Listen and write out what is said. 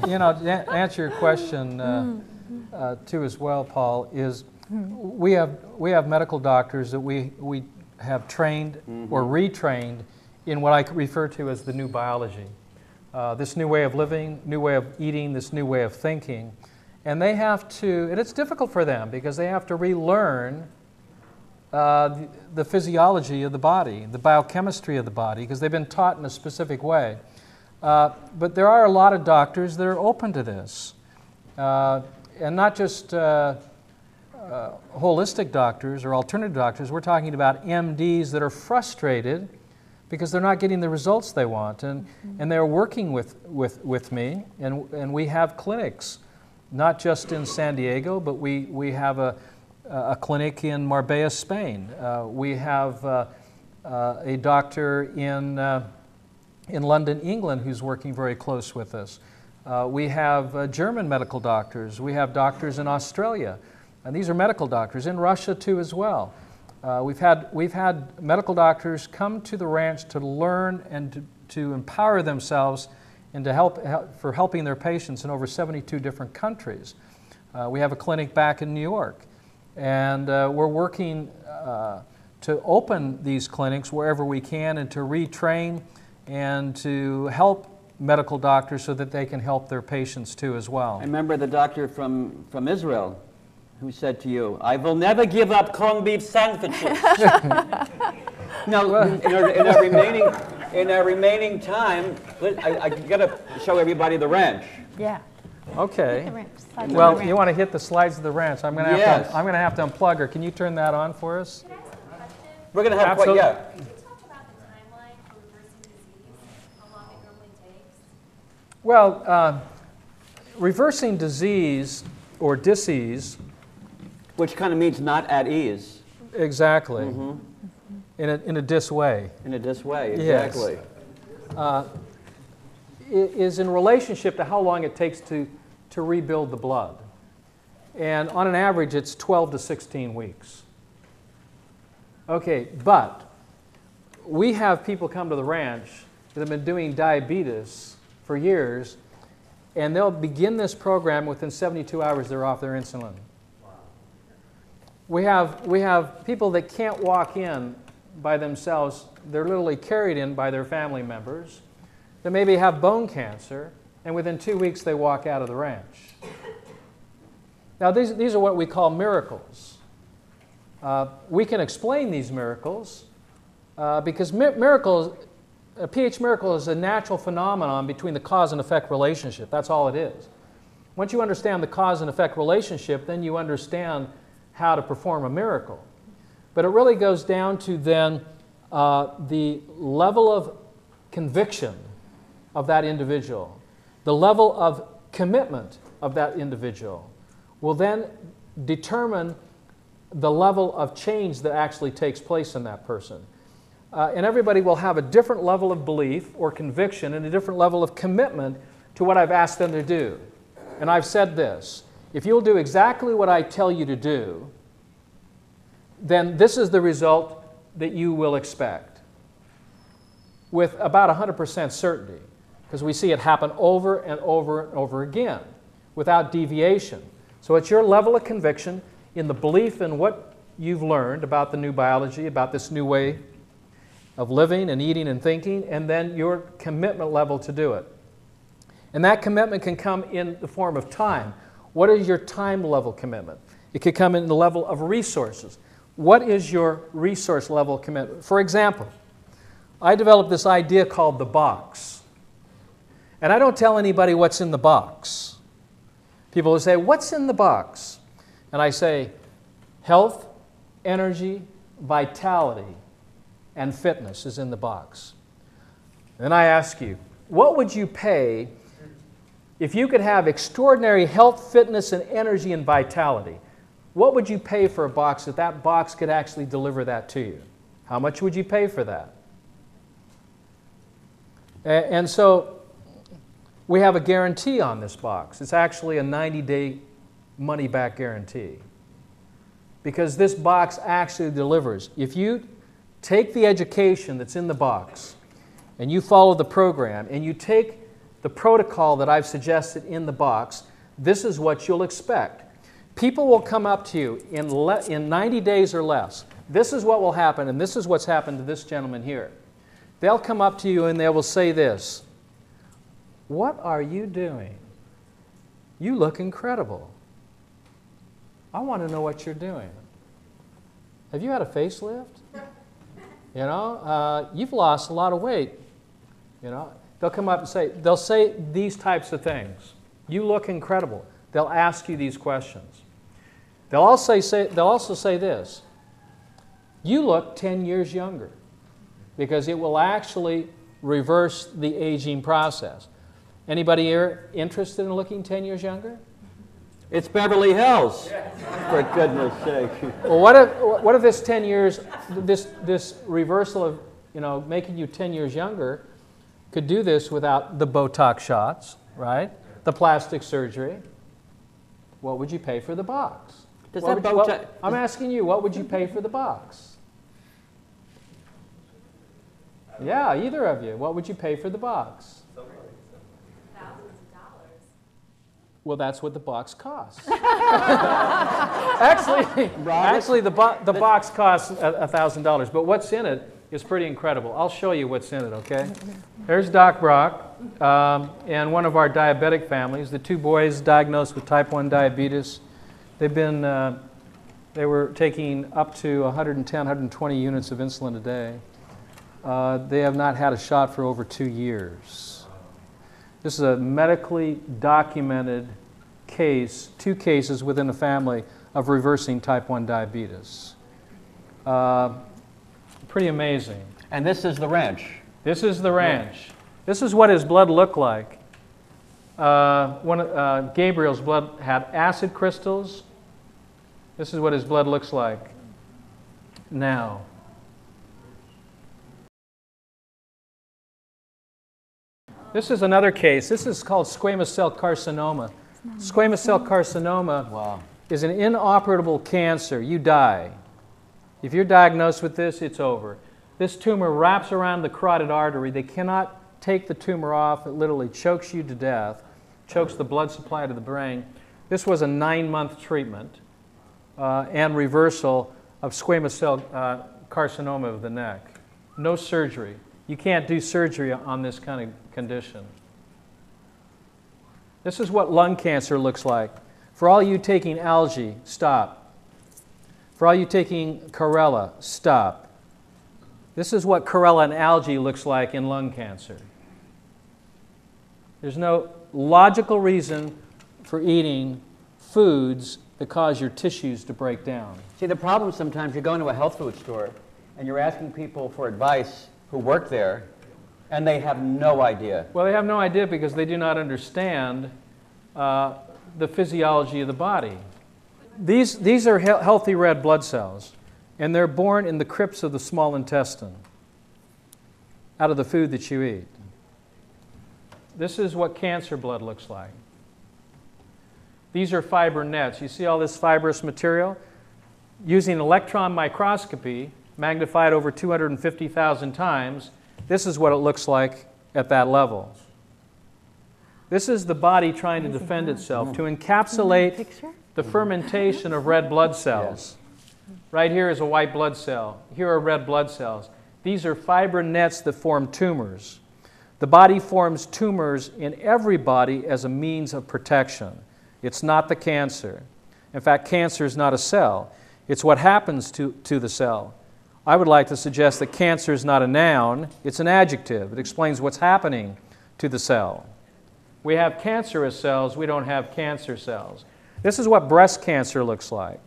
you know, to answer your question too as well, Paul, is we have medical doctors that we have trained or retrained in what I refer to as the new biology. This new way of living, new way of eating, this new way of thinking. And they have to, and it's difficult for them because they have to relearn the physiology of the body, the biochemistry of the body, because they've been taught in a specific way. But there are a lot of doctors that are open to this. And not just holistic doctors or alternative doctors. We're talking about MDs that are frustrated because they're not getting the results they want. And they're working with me. And we have clinics, not just in San Diego, but we have a clinic in Marbella, Spain. We have a doctor in London, England, who's working very close with us. We have German medical doctors. We have doctors in Australia. And these are medical doctors, in Russia too as well. We've had medical doctors come to the ranch to learn and to empower themselves and to helping their patients in over 72 different countries. We have a clinic back in New York. And we're working to open these clinics wherever we can and to retrain and to help medical doctors so that they can help their patients too as well. I remember the doctor from Israel who said to you, "I will never give up corned beef sandwiches." Now, in our remaining time, I got to show everybody the ranch. Yeah. Okay. Well, you want to hit the slides of the ranch. I'm going to have to unplug her. Can you turn that on for us? Can I ask a question? We're going to have Absolutely. yeah. Can you talk about the timeline for reversing disease? How long it normally takes? Well, reversing disease or disease, Which kind of means not at ease. exactly, in a dis way. In a dis way, Yes. exactly. Is in relationship to how long it takes to rebuild the blood. And on an average, it's 12 to 16 weeks. Okay, but we have people come to the ranch that have been doing diabetes for years, and they'll begin this program within 72 hours, they're off their insulin. We have people that can't walk in by themselves. They're literally carried in by their family members. They maybe have bone cancer, and within 2 weeks they walk out of the ranch. Now these are what we call miracles. We can explain these miracles because a pH miracle is a natural phenomenon between the cause and effect relationship. That's all it is. Once you understand the cause and effect relationship, then you understand how to perform a miracle. But it really goes down to then the level of conviction of that individual, the level of commitment of that individual will then determine the level of change that actually takes place in that person. And everybody will have a different level of belief or conviction and a different level of commitment to what I've asked them to do. And I've said this, if you'll do exactly what I tell you to do, then this is the result that you will expect with about 100% certainty, because we see it happen over and over and over again without deviation. So it's your level of conviction in the belief in what you've learned about the new biology, about this new way of living and eating and thinking, and then your commitment level to do it. And that commitment can come in the form of time. What is your time level commitment? It could come in the level of resources. What is your resource level commitment? For example, I developed this idea called the box. And I don't tell anybody what's in the box. People will say, what's in the box? And I say, health, energy, vitality, and fitness is in the box. Then I ask you, what would you pay if you could have extraordinary health, fitness, and energy and vitality? What would you pay for a box if that box could actually deliver that to you? How much would you pay for that? And so we have a guarantee on this box. It's actually a 90-day money-back guarantee, because this box actually delivers. If you take the education that's in the box and you follow the program and you take the protocol that I've suggested in the box, this is what you'll expect. People will come up to you in 90 days or less. This is what will happen, and this is what's happened to this gentleman here. They'll come up to you and they will say this: "What are you doing? You look incredible. I want to know what you're doing. Have you had a facelift? You know, you've lost a lot of weight." You know, they'll come up and they'll say these types of things. "You look incredible." They'll ask you these questions. They'll also say this: "You look 10 years younger," because it will actually reverse the aging process. Anybody here interested in looking 10 years younger? It's Beverly Hills, for goodness sake. Well, what if this 10 years, this reversal of, you know, making you 10 years younger, could do this without the Botox shots, right? The plastic surgery? What would you pay for the box? I'm asking you, what would you pay for the box? Yeah, either of you. What would you pay for the box? Thousands of dollars. Well, that's what the box costs. Actually, the box costs $1,000, but what's in it is pretty incredible. I'll show you what's in it, okay? There's Doc Brock and one of our diabetic families. The two boys diagnosed with type 1 diabetes. They were taking up to 110, 120 units of insulin a day. They have not had a shot for over 2 years. This is a medically documented case, 2 cases within a family of reversing type 1 diabetes. Pretty amazing. And this is the ranch. This is the ranch. This is what his blood looked like. Gabriel's blood had acid crystals. This is what his blood looks like now. This is another case. This is called squamous cell carcinoma. Squamous cell carcinoma is an inoperable cancer. You die. If you're diagnosed with this, it's over. This tumor wraps around the carotid artery. They cannot take the tumor off. It literally chokes you to death, chokes the blood supply to the brain. This was a 9-month treatment and reversal of squamous cell carcinoma of the neck. No surgery. You can't do surgery on this kind of condition. This is what lung cancer looks like. For all you taking algae, stop. For all you taking chlorella, stop. This is what chlorella and algae looks like in lung cancer. There's no logical reason for eating foods that cause your tissues to break down. See, the problem sometimes, you go into a health food store and you're asking people for advice who work there, and they have no idea. Well, they have no idea because they do not understand the physiology of the body. These are healthy red blood cells, and they're born in the crypts of the small intestine out of the food that you eat. This is what cancer blood looks like. These are fiber nets. You see all this fibrous material? Using electron microscopy, magnified over 250,000 times, this is what it looks like at that level. This is the body trying to defend itself, to encapsulate the fermentation of red blood cells. Right here is a white blood cell. Here are red blood cells. These are fiber nets that form tumors. The body forms tumors in every body as a means of protection. It's not the cancer. In fact, cancer is not a cell. It's what happens to the cell. I would like to suggest that cancer is not a noun, it's an adjective. It explains what's happening to the cell. We have cancerous cells, we don't have cancer cells. This is what breast cancer looks like.